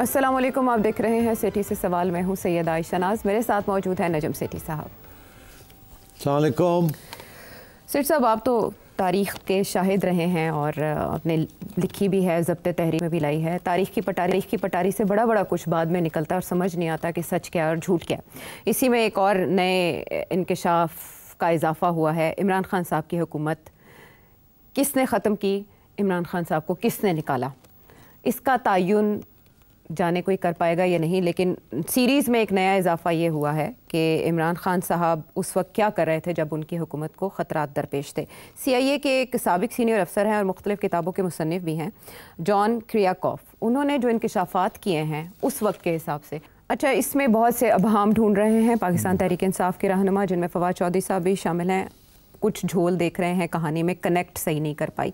अस्सलाम वालेकुम, आप देख रहे हैं सेठी से सवाल। मैं हूं सैयद आयशा नाज, मेरे साथ मौजूद है नजम सेठी साहब। अस्सलाम वालेकुम। सेठ साहब, आप तो तारीख़ के शाहिद रहे हैं और आपने लिखी भी है, ज़ब्त तहरीर में भी लाई है। तारीख़ की पटारी से बड़ा बड़ा कुछ बाद में निकलता है और समझ नहीं आता कि सच क्या और झूठ क्या। इसी में एक और नए इंकशाफ का इजाफ़ा हुआ है। इमरान खान साहब की हुकूमत किसने ख़त्म की, इमरान खान साहब को किसने निकाला, इसका तयन जाने कोई कर पाएगा या नहीं। लेकिन सीरीज़ में एक नया इजाफ़ा ये हुआ है कि इमरान खान साहब उस वक्त क्या कर रहे थे जब उनकी हुकूमत को ख़तरात दरपेश थे। CIA के एक साबिक सीनियर अफसर हैं और मुख्तलिफ़ किताबों के मुसन्निफ़ भी हैं, जॉन क्रियाकॉफ। उन्होंने जो इंकशाफात किए हैं उस वक्त के हिसाब से, अच्छा, इसमें बहुत से अबहाम ढूंढ रहे हैं पाकिस्तान तहरीक इंसाफ के रहनुमा, जिनमें फवाद चौधरी साहब भी शामिल हैं। कुछ झोल देख रहे हैं, कहानी में कनेक्ट सही नहीं कर पाई।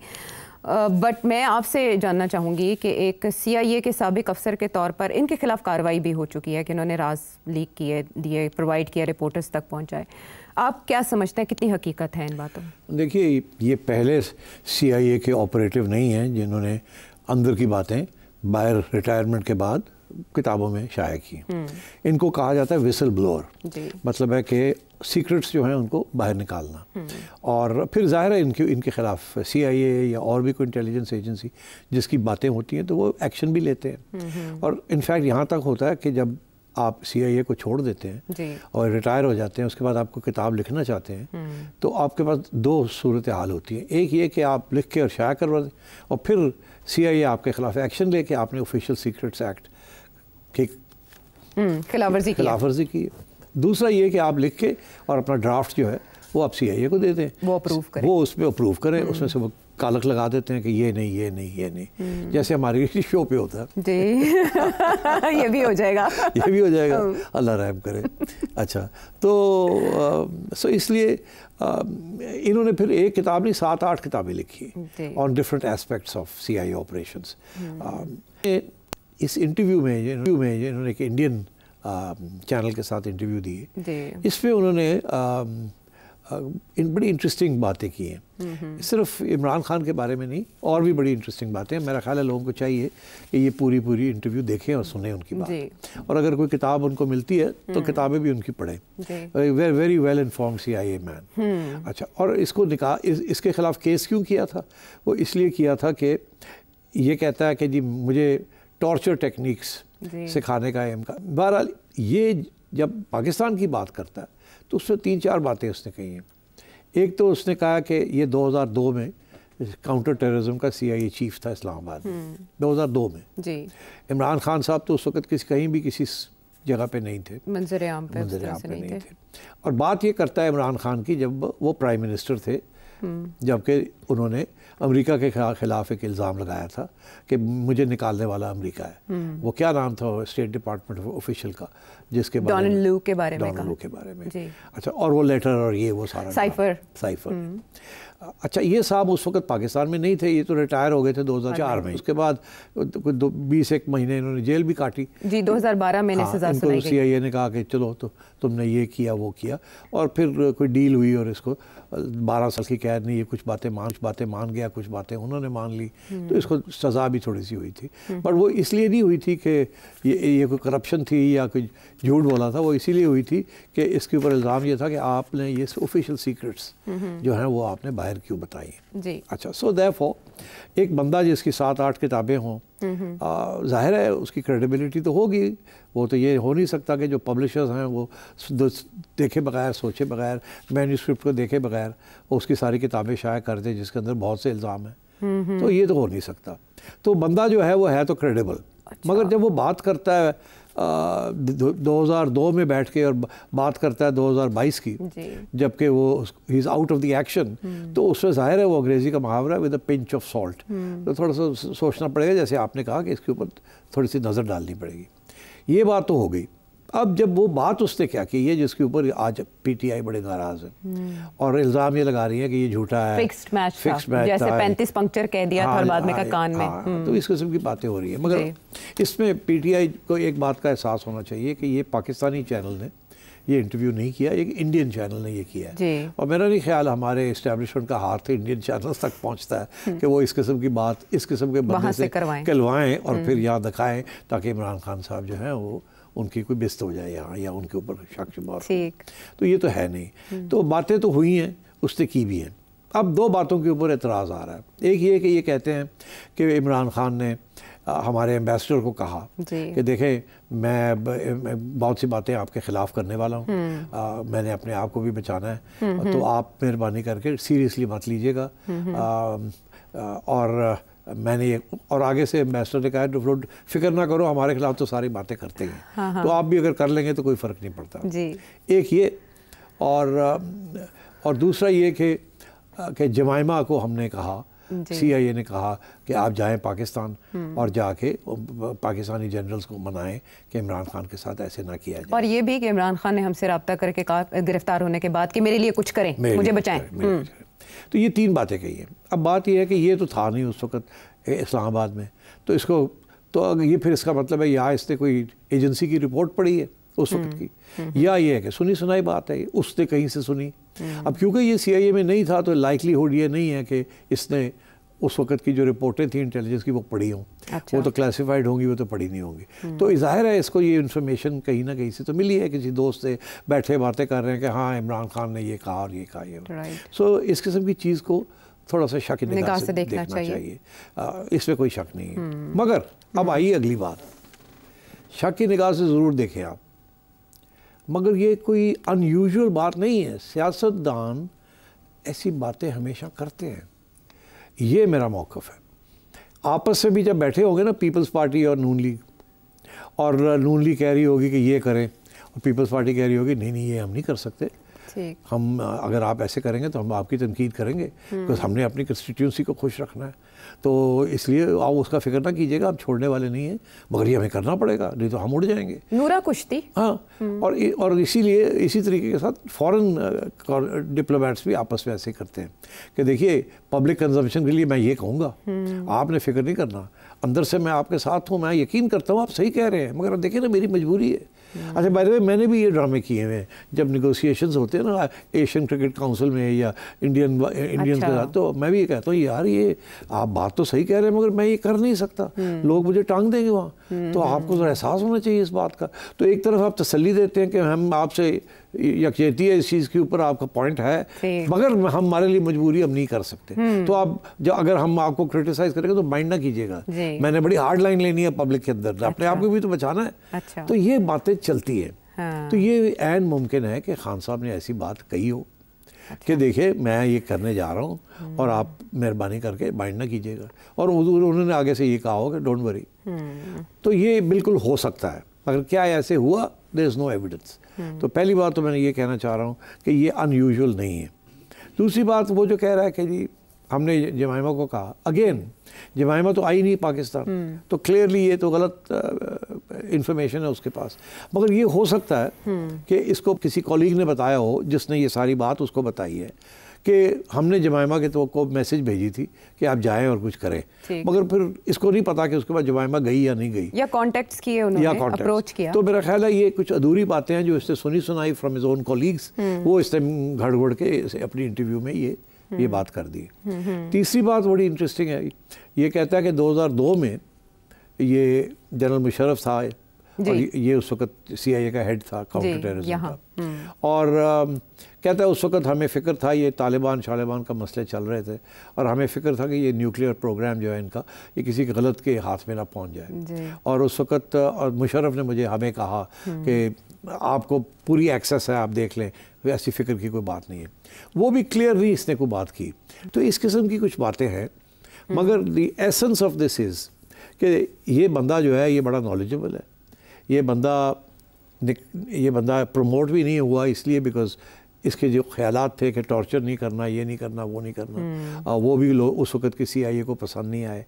बट मैं आपसे जानना चाहूँगी कि एक CIA के साबिक अफसर के तौर पर इनके खिलाफ कार्रवाई भी हो चुकी है कि इन्होंने राज लीक किए, दिए, प्रोवाइड किया, रिपोर्टर्स तक पहुँचाए। आप क्या समझते हैं, कितनी हकीकत है इन बातों में? देखिए, ये पहले CIA के ऑपरेटिव नहीं हैं जिन्होंने अंदर की बातें बाहर रिटायरमेंट के बाद किताबों में शाया की। इनको कहा जाता है विसल ब्लोअर। मतलब है कि सीक्रेट्स जो हैं उनको बाहर निकालना। और फिर ज़ाहिर है इनके ख़िलाफ़ CIA या और भी कोई इंटेलिजेंस एजेंसी जिसकी बातें होती हैं तो वो एक्शन भी लेते हैं। और इनफैक्ट यहाँ तक होता है कि जब आप CIA को छोड़ देते हैं और रिटायर हो जाते हैं, उसके बाद आपको किताब लिखना चाहते हैं तो आपके पास दो सूरत हाल होती है। एक ये कि आप लिख के और शाया करवा दें और फिर CIA आपके ख़िलाफ़ एक्शन लेके आपने ऑफिशियल सीक्रेट्स एक्ट की खिलाफवर्जी की। दूसरा ये कि आप लिख के और अपना ड्राफ्ट जो है वो आप CIA को दे दें, वो अप्रूव करें, वो उसमें अप्रूव करें, उसमें से वो कालक लगा देते हैं कि ये नहीं, ये नहीं, ये नहीं, जैसे हमारी शो पे होता है जी। ये भी हो जाएगा, ये भी हो जाएगा, अल्लाह रहम करे। अच्छा, तो इसलिए इन्होंने फिर एक किताब नहीं 7-8 किताबें लिखी on different aspects of CIA operations. इस इंटरव्यू में इन्होंने एक इंडियन चैनल के साथ इंटरव्यू दिए, इसमें उन्होंने बड़ी इंटरेस्टिंग बातें की हैं। सिर्फ इमरान खान के बारे में नहीं, और भी बड़ी इंटरेस्टिंग बातें हैं। मेरा ख्याल है लोगों को चाहिए कि ये पूरी इंटरव्यू देखें और सुने उनकी बात। और अगर कोई किताब उनको मिलती है तो किताबें भी उनकी पढ़ें। Very well informed CIA man. अच्छा, और इसके ख़िलाफ़ केस क्यों किया था? वो इसलिए किया था कि ये कहता है कि जी मुझे टॉर्चर टेक्निक्स सिखाने का इम्कान। बहरहाल ये जब पाकिस्तान की बात करता है तो उसमें 3-4 बातें उसने कही हैं। एक तो उसने कहा कि ये 2002 में काउंटर टेररिज्म का CIA चीफ था इस्लामाबाद में, 2002 में जी। इमरान खान साहब तो उस वक्त कहीं भी किसी जगह पे नहीं थे, मंजर आम पे नहीं थे। और बात ये करता है इमरान खान की जब वो प्राइम मिनिस्टर थे, जबकि उन्होंने अमेरिका के खिलाफ एक इल्ज़ाम लगाया था कि मुझे निकालने वाला अमेरिका है। वो क्या नाम था स्टेट डिपार्टमेंट ऑफिशियल का, जिसके डोनाल्ड लू के बारे में अच्छा, और वो लेटर और ये वो सारा साइफर। अच्छा, ये साहब उस वक्त पाकिस्तान में नहीं थे, ये तो रिटायर हो गए थे 2004 में। उसके बाद 20 महीने इन्होंने जेल भी काटी जी। 2012 में सजा सुनाई गई। CIA ने कहा कि चलो तो तुमने ये किया वो किया, और फिर कोई डील हुई और इसको 12 साल की कैद नहीं, ये कुछ बातें मान गया, कुछ बातें उन्होंने मान ली, तो इसको सज़ा भी थोड़ी सी हुई थी। पर वो इसलिए नहीं हुई थी कि ये कोई करप्शन थी या कोई झूठ बोला था, वो इसीलिए हुई थी कि इसके ऊपर इल्ज़ाम ये था कि आपने ये ऑफिशियल सीक्रेट्स जो हैं वो आपने बाहर क्यों बताई जी। अच्छा, सो देयरफॉर एक बंदा जिसकी 7-8 किताबें हों, जाहिर है उसकी क्रेडिबिलिटी तो होगी। वो तो ये हो नहीं सकता कि जो पब्लिशर्स हैं वो देखे बगैर, सोचे बगैर, मैन्यूस्क्रिप्ट को देखे बगैर वो उसकी सारी किताबें शाया कर दे जिसके अंदर बहुत से इल्ज़ाम हैं। तो ये तो हो नहीं सकता। तो बंदा जो है वो है तो क्रेडिबल। अच्छा। मगर जब वो बात करता है 2002 में बैठ के और बात करता है 2022 की, जबकि वो he is out of the action, तो उसमें जाहिर है वो अंग्रेज़ी का मुहावरा है with a pinch of salt. तो थोड़ा सा सोचना पड़ेगा, जैसे आपने कहा कि इसके ऊपर थोड़ी सी नज़र डालनी पड़ेगी। ये बात तो हो गई। अब जब वो बात उसने क्या की है जिसके ऊपर आज PTI बड़े नाराज़ हैं और इल्ज़ाम ये लगा रही है कि ये झूठा है, फिक्स्ड मैच जैसे 35 पंक्चर कह दिया था और बाद में का कान में, तो इस किस्म की बातें हो रही है। मगर इसमें PTI को एक बात का एहसास होना चाहिए कि ये पाकिस्तानी चैनल ने ये इंटरव्यू नहीं किया, एक इंडियन चैनल ने ये किया है। और मेरा नहीं ख्याल हमारे इस्टेब्लिशमेंट का हाथ इंडियन चैनल्स तक पहुंचता है कि वो इस किस्म की बात इस किस्म के बंदे से कहलवाएं और फिर यहाँ दिखाएं ताकि इमरान खान साहब जो है वो उनकी कोई बेइज्जती हो जाए यहाँ या उनके ऊपर शक शुबा। तो ये तो है नहीं। तो बातें तो हुई हैं, उसने की भी हैं। अब दो बातों के ऊपर एतराज़ आ रहा है। एक ये कि ये कहते हैं कि इमरान खान ने हमारे एम्बेसडर को कहा कि देखें मैं बहुत सी बातें आपके ख़िलाफ़ करने वाला हूँ, मैंने अपने आप को भी बचाना है, तो आप मेहरबानी करके सीरियसली मत लीजिएगा। और मैंने ये और आगे से एम्बेसडर ने कहा फिक्र ना करो, हमारे खिलाफ तो सारी बातें करते हैं, तो आप भी अगर कर लेंगे तो कोई फ़र्क नहीं पड़ता। एक ये और दूसरा ये कि जमाइमा को हमने कहा, CIA ने कहा कि आप जाएं पाकिस्तान और जाके पाकिस्तानी जनरल्स को मनाएं कि इमरान खान के साथ ऐसे ना किया जाए। और ये भी कि इमरान खान ने हमसे रब्ता करके कहा गिरफ्तार होने के बाद कि मेरे लिए कुछ करें, मुझे बचाएं। तो ये तीन बातें कही हैं। अब बात ये है कि ये तो था नहीं उस वक्त इस्लामाबाद में, तो इसको तो ये फिर इसका मतलब है या इसने कोई एजेंसी की रिपोर्ट पढ़ी है उस वक्त की, या ये है कि सुनी सुनाई बात है, उसने कहीं से सुनी। अब क्योंकि ये CIA में नहीं था तो लाइकलीहुड ये नहीं है कि इसने उस वक्त की जो रिपोर्टें थी इंटेलिजेंस की वो पढ़ी हों। अच्छा। वो तो क्लासिफाइड होंगी, वो तो पढ़ी नहीं होंगी। तो ज़ाहिर है इसको ये इन्फॉर्मेशन कहीं ना कहीं से तो मिली है, किसी दोस्त से बैठे बातें कर रहे हैं कि हाँ इमरान खान ने ये कहा और ये कहा ये। सो इस किस्म की चीज़ को थोड़ा सा शक निगाह से देखना चाहिए। इसमें कोई शक नहीं है। मगर अब आइए अगली बात, शक की निगाह से ज़रूर देखें आप, मगर ये कोई अनयूजुअल बात नहीं है। सियासतदान ऐसी बातें हमेशा करते हैं, ये मेरा मौक़िफ़ है। आपस में भी जब बैठे होंगे ना पीपल्स पार्टी और नून लीग, और नून लीग कह रही होगी कि ये करें और पीपल्स पार्टी कह रही होगी नहीं नहीं ये हम नहीं कर सकते, हम अगर आप ऐसे करेंगे तो हम आपकी तनकीद करेंगे, बिकॉज हमने अपनी कंस्टिट्यूंसी को खुश रखना है, तो इसलिए आप उसका फिक्र ना कीजिएगा, आप छोड़ने वाले नहीं हैं, मगर ये हमें करना पड़ेगा नहीं तो हम उड़ जाएंगे। नूरा कुश्ती। हाँ, और इसीलिए इसी तरीके के साथ फॉरेन डिप्लोमेट्स भी आपस में ऐसे करते हैं कि देखिए पब्लिक कंजम्पशन के लिए मैं ये कहूँगा, आपने फिक्र नहीं करना, अंदर से मैं आपके साथ हूँ, मैं यकीन करता हूँ आप सही कह रहे हैं, मगर देखिए ना मेरी मजबूरी है। अच्छा बाय द वे मैंने भी ये ड्रामे किए हुए हैं, जब निगोशिएशंस होते हैं ना एशियन क्रिकेट काउंसिल में या इंडियन के साथ, तो मैं भी ये कहता हूँ यार ये आप बात तो सही कह रहे हैं मगर मैं ये कर नहीं सकता, लोग मुझे टांग देंगे वहाँ, तो आपको तो एहसास होना चाहिए इस बात का। तो एक तरफ आप तसल्ली देते हैं कि हम आपसे यकजहती है इस चीज़ के ऊपर, आपका पॉइंट है, मगर हमारे लिए मजबूरी हम नहीं कर सकते, तो आप जो अगर हम आपको क्रिटिसाइज करेंगे तो माइंड ना कीजिएगा, मैंने बड़ी हार्ड लाइन लेनी है पब्लिक के अंदर, अपने आप को भी तो बचाना है। तो ये बातें चलती है। तो ये ऐन मुमकिन है कि खान साहब ने ऐसी बात कही हो कि देखिए मैं ये करने जा रहा हूँ और आप मेहरबानी करके माइंड ना कीजिएगा, और उन्होंने आगे से ये कहा हो कि डोंट वरी। तो ये बिल्कुल हो सकता है, मगर क्या ऐसे हुआ, देयर इज़ नो एविडेंस। तो पहली बात तो मैंने ये कहना चाह रहा हूँ कि ये अनयूजुअल नहीं है। दूसरी बात वो जो कह रहा है कि जी हमने जमाइमा को कहा, अगेन जमाइमा तो आई नहीं पाकिस्तान, तो क्लियरली ये तो गलत इंफॉर्मेशन है उसके पास, मगर ये हो सकता है कि इसको किसी कॉलीग ने बताया हो जिसने ये सारी बात उसको बताई है कि हमने जमाइमा के तो को मैसेज भेजी थी कि आप जाएं और कुछ करें, मगर फिर इसको नहीं पता कि उसके बाद जमाइमा गई या नहीं गई, या कॉन्टेक्ट्स किए उन्होंने, अप्रोच किया। तो मेरा ख्याल है ये कुछ अधूरी बातें हैं जो इसने सुनी सुनाई फ्रॉम हिज ओन कॉलीग्स, वो इसने घड़ के अपनी इंटरव्यू में ये बात कर दी। तीसरी बात बड़ी इंटरेस्टिंग है, ये कहता है कि 2002 में ये जनरल मुशर्रफ था और ये उस वक्त CIA का हेड था काउंटर टेररिज्म का, और कहता है उस वक्त हमें फ़िक्र था ये तालिबान शालिबान का मसले चल रहे थे और हमें फ़िक्र था कि ये न्यूक्लियर प्रोग्राम जो है इनका ये किसी गलत के हाथ में ना पहुंच जाए, और उस वक्त और मुशर्रफ ने हमें कहा कि आपको पूरी एक्सेस है, आप देख लें, ऐसी फ़िक्र की कोई बात नहीं है। वो भी क्लियरली इसने कोई बात की। तो इस किस्म की कुछ बातें हैं, मगर the essence of this is कि ये बंदा जो है ये बड़ा नॉलेजेबल है, ये बंदा प्रमोट भी नहीं हुआ इसलिए बिकॉज इसके जो ख्यालात थे कि टॉर्चर नहीं करना, ये नहीं करना, वो नहीं करना, वो भी लोग उस वक्त के CIA को पसंद नहीं आए,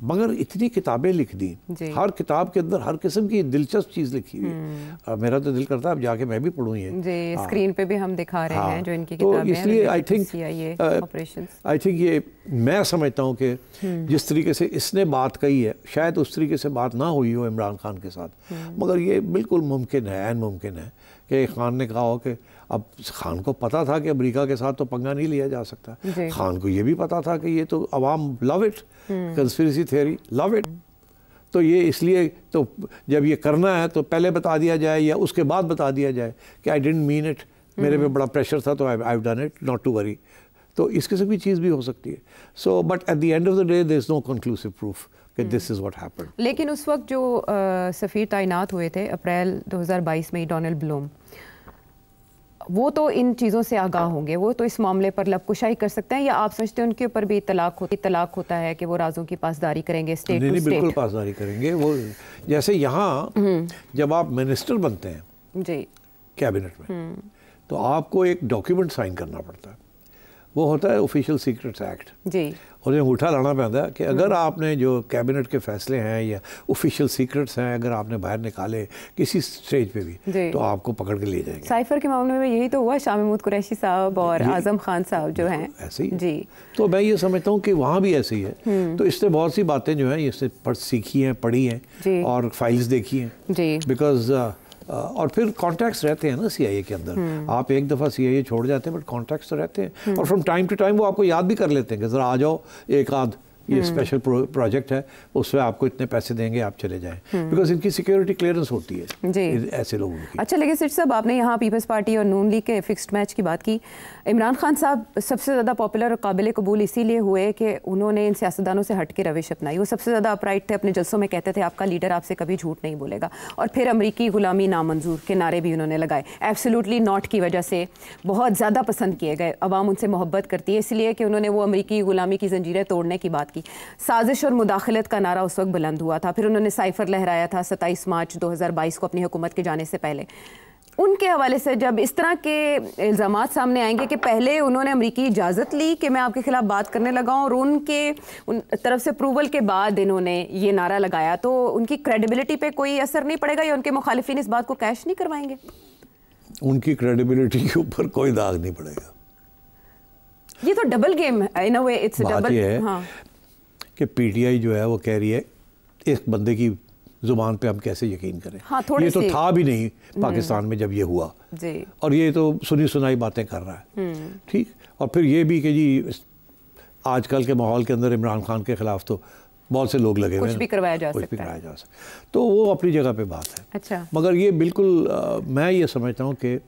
मगर इतनी किताबें लिख दी, हर किताब के अंदर हर किस्म की दिलचस्प चीज़ लिखी हुई है। मेरा तो दिल करता है अब जाके मैं भी पढ़ूँ ये। स्क्रीन पे भी हम दिखा रहे हैं जो इनकी किताबें हैं। तो इसलिए आई थिंक ये मैं समझता हूँ कि जिस तरीके से इसने बात कही है शायद उस तरीके से बात ना हुई हो इमरान खान के साथ, मगर ये बिल्कुल मुमकिन है, ऐन मुमकिन है कि खान ने कहा हो कि अब खान को पता था कि अमेरिका के साथ तो पंगा नहीं लिया जा सकता, खान को ये भी पता था कि ये तो अवाम love it, conspiracy theory love it, तो ये इसलिए तो जब ये करना है तो पहले बता दिया जाए या उसके बाद बता दिया जाए कि आई डिडंट मीन इट, मेरे पे बड़ा प्रेशर था तो I have done it, not to worry. तो इस किस्म की चीज़ भी हो सकती है। So but at the end of the day there is no conclusive proof कि दिस इज़ व्हाट हैपेंड। लेकिन उस वक्त जो सफ़ीर तैनात हुए थे अप्रैल 2022 में, डोनाल्ड ब्लूम, वो तो इन चीज़ों से आगाह होंगे, वो तो इस मामले पर लबकुशाई कर सकते हैं, या आप समझते हैं उनके ऊपर भी तलाक होता है कि वो राजों की पासदारी करेंगे, स्टेट टू स्टेट? बिल्कुल पासदारी करेंगे वो। जैसे यहाँ जब आप मिनिस्टर बनते हैं जी कैबिनेट में, तो आपको एक डॉक्यूमेंट साइन करना पड़ता है, वो होता है ऑफिशियल सीक्रेट्स एक्ट जी। और अंगूठा लाना पड़ता है कि अगर आपने जो कैबिनेट के फैसले हैं या ऑफिशियल सीक्रेट्स हैं अगर आपने बाहर निकाले किसी स्टेज पे भी तो आपको पकड़ के ले जाएंगे। साइफर के मामले में यही तो हुआ, शाह महमूद कुरैशी साहब और आजम खान साहब जो हैं ऐसे ही जी। तो मैं ये समझता हूँ कि वहाँ भी ऐसे ही है। तो इससे बहुत सी बातें जो हैं इससे सीखी हैं, पढ़ी हैं और फाइल्स देखी हैं जी। बिकॉज और फिर कॉन्टैक्ट्स रहते हैं ना सीआईए के अंदर। आप एक दफ़ा सीआईए छोड़ जाते हैं बट कॉन्टैक्ट्स तो रहते हैं और फ्रॉम टाइम टू टाइम वो आपको याद भी कर लेते हैं कि ज़रा आ जाओ, एक आध ये स्पेशल प्रोजेक्ट है, उसमें आपको इतने पैसे देंगे, आप चले जाएं, बिकॉज इनकी सिक्योरिटी क्लियरेंस होती है जी। ऐसे लोगों की। अच्छा, लेकिन सिट साहब आपने यहाँ पीपल्स पार्टी और नून लीग के फिक्स्ड मैच की बात की। इमरान खान साहब सबसे ज़्यादा पॉपुलर और काबिल कबूल इसीलिए हुए कि उन्होंने इन सियासतदानों से हट के रविश अपनाई। वो सबसे ज़्यादा अपराइट थे, अपने जलसों में कहते थे आपका लीडर आपसे कभी झूठ नहीं बोलेगा, और फिर अमरीकी गुलामी नामंजूर के नारे भी उन्होंने लगाए। एब्सोल्युटली नॉट की वजह से बहुत ज़्यादा पसंद किए गए, अवाम उनसे मोहब्बत करती है इसलिए कि उन्होंने वो अमरीकी गुलामी की जंजीरें तोड़ने की बात की। साजिश और मुदाखलत का नारा उस वक्त बुलंद हुआ था, फिर उन्होंने साइफर लहराया था 27 मार्च 2022 को अपनी हुकूमत के जाने से पहले। उनके हवाले से जब इस तरह के इल्ज़ामात सामने आएंगे कि पहले उन्होंने अमरीकी इजाज़त ली कि मैं आपके खिलाफ बात करने लगा हूँ और उनके तरफ से अप्रूवल के बाद इन्होंने ये नारा लगाया, तो उनकी क्रेडिबिलिटी पे कोई असर नहीं पड़ेगा या उनके मुखालिफिन इस बात को कैश नहीं करवाएंगे? उनकी क्रेडिबिलिटी के ऊपर कोई दाग नहीं पड़ेगा। ये तो डबल गेम है इन अ वे, इट्स डबल। हाँ, कि पीटीआई जो है वो कह रही है इस बंदे की जुबान पे हम कैसे यकीन करें। हाँ, ये तो था भी नहीं पाकिस्तान में जब ये हुआ जी। और ये तो सुनी सुनाई बातें कर रहा है ठीक। और फिर ये भी कि जी आजकल के माहौल के अंदर इमरान खान के खिलाफ तो बहुत से लोग लगे हुए हैं, कुछ भी करवाया जा सकता है, तो वो अपनी जगह पे बात है। अच्छा, मगर ये बिल्कुल मैं ये समझता हूँ कि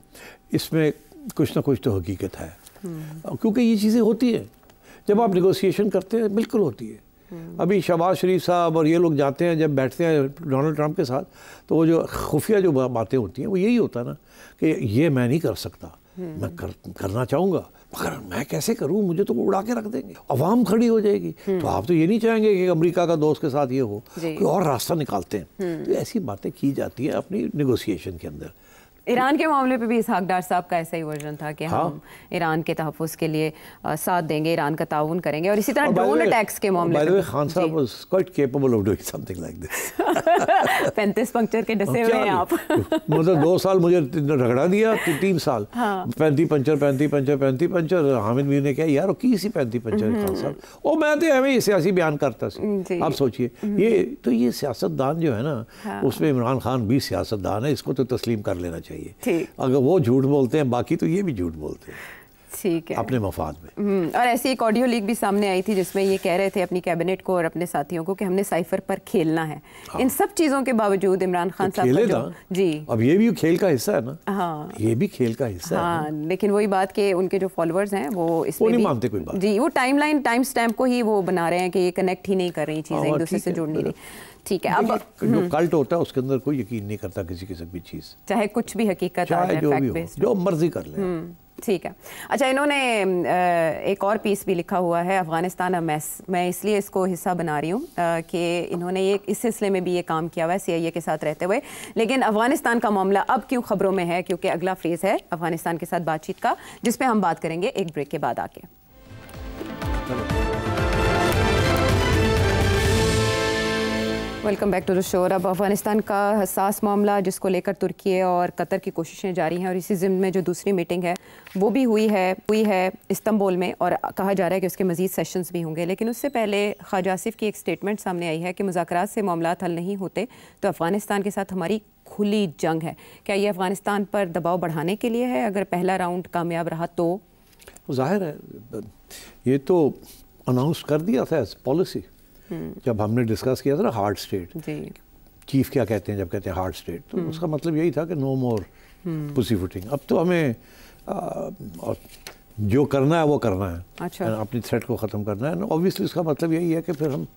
इसमें कुछ ना कुछ तो हकीकत है, क्योंकि ये चीज़ें होती हैं जब आप नेगोशिएशन करते हैं, बिल्कुल होती है। अभी शहबाज शरीफ साहब और ये लोग जाते हैं जब बैठते हैं डोनाल्ड ट्रंप के साथ, तो वो जो खुफिया जो बातें होती हैं वो यही होता है ना कि ये मैं नहीं कर सकता, मैं करना चाहूँगा मगर मैं कैसे करूँ, मुझे तो उड़ा के रख देंगे, अवाम खड़ी हो जाएगी। तो आप तो ये नहीं चाहेंगे कि अमेरिका का दोस्त के साथ ये हो, कोई और रास्ता निकालते हैं। तो ऐसी बातें की जाती हैं अपनी नेगोशिएशन के अंदर। ईरान के मामले पे भी इसहाक डार साहब का ऐसा ही वर्जन था कि हम ईरान के तहफ़्फ़ुज़ के लिए साथ देंगे, ईरान का ताउन करेंगे, और इसी तरह ड्रोन अटैक्स के मामले में खान साहब was quite capable of doing something like this. 35 puncture के डसे हुए हैं आप। मतलब 2 साल मुझे रगड़ा दिया, 3 साल 35 पंचर। हामिद मीर ने कहा यार की सी 35 पंचर खान साहब, और मैं तो हमें सियासी बयान करता सी। आप सोचिए ये सियासतदान जो है ना, उसमें इमरान खान भी सियासतदान है, इसको तो तस्लीम कर लेना चाहिए। अगर वो झूठ बोलते हैं बाकी तो ये भी झूठ बोलते हैं, ठीक है, अपने मफाद में। और ऐसी एक ऑडियो लीक भी सामने आई थी जिसमें ये कह रहे थे अपनी कैबिनेट को और अपने साथियों को कि हमने साइफर पर खेलना है। इन सब चीजों के बावजूद इमरान खान साहब जी, अब ये भी खेल का हिस्सा है ना। हाँ, ये भी खेल का हिस्सा है। लेकिन वही बात कि उनके जो फॉलोअर्स हैं वो इसमें नहीं मानते कोई बात जी, वो टाइमलाइन टाइम स्टैम्प को ही वो बना रहे हैं कि ये कनेक्ट ही नहीं कर रही चीजें, एक दूसरे से जुड़ नहीं रही। ठीक है, अब जो कल्ट होता है उसके अंदर कोई यकीन नहीं करता किसी किस्म की चीज़, चाहे कुछ भी हकीकत आ जाए, फैक्ट बेस्ड, जो मर्जी कर ले। ठीक है। अच्छा, इन्होंने एक और पीस भी लिखा हुआ है, अफगानिस्तान अ मैस। मैं इसलिए इसको हिस्सा बना रही हूँ कि इन्होंने ये इस सिलसिले में भी ये काम किया हुआ है सीआईए के साथ रहते हुए। लेकिन अफगानिस्तान का मामला अब क्यों खबरों में है, क्योंकि अगला फेज़ है अफगानिस्तान के साथ बातचीत का, जिस पे हम बात करेंगे एक ब्रेक के बाद आके। Welcome back to the show. अब अफगानिस्तान का हसास मामला जिसको लेकर तुर्की और कतर की कोशिशें जारी हैं और इसी ज़िम्न में जो दूसरी मीटिंग है वो भी हुई है इस्तांबुल में और कहा जा रहा है कि उसके मज़ीद सेशंस भी होंगे। लेकिन उससे पहले ख्वाजा आसिफ की एक स्टेटमेंट सामने आई है कि मुज़ाकरात से मामलात हल नहीं होते तो अफ़गानिस्तान के साथ हमारी खुली जंग है। क्या ये अफ़गानिस्तान पर दबाव बढ़ाने के लिए है? अगर पहला राउंड कामयाब रहा तो ज़ाहिर है ये तो अनाउंस कर दिया था एज पॉलिसी जब हमने डिस्कस किया था ना हार्ड स्टेट। चीफ क्या कहते हैं जब कहते हैं हार्ड स्टेट, तो उसका मतलब यही था कि नो मोर पुसी फुटिंग। अब तो हमें जो करना है वो करना है। अच्छा। अपनी थ्रेट को ख़त्म करना है। ऑब्वियसली इसका मतलब यही है कि फिर हम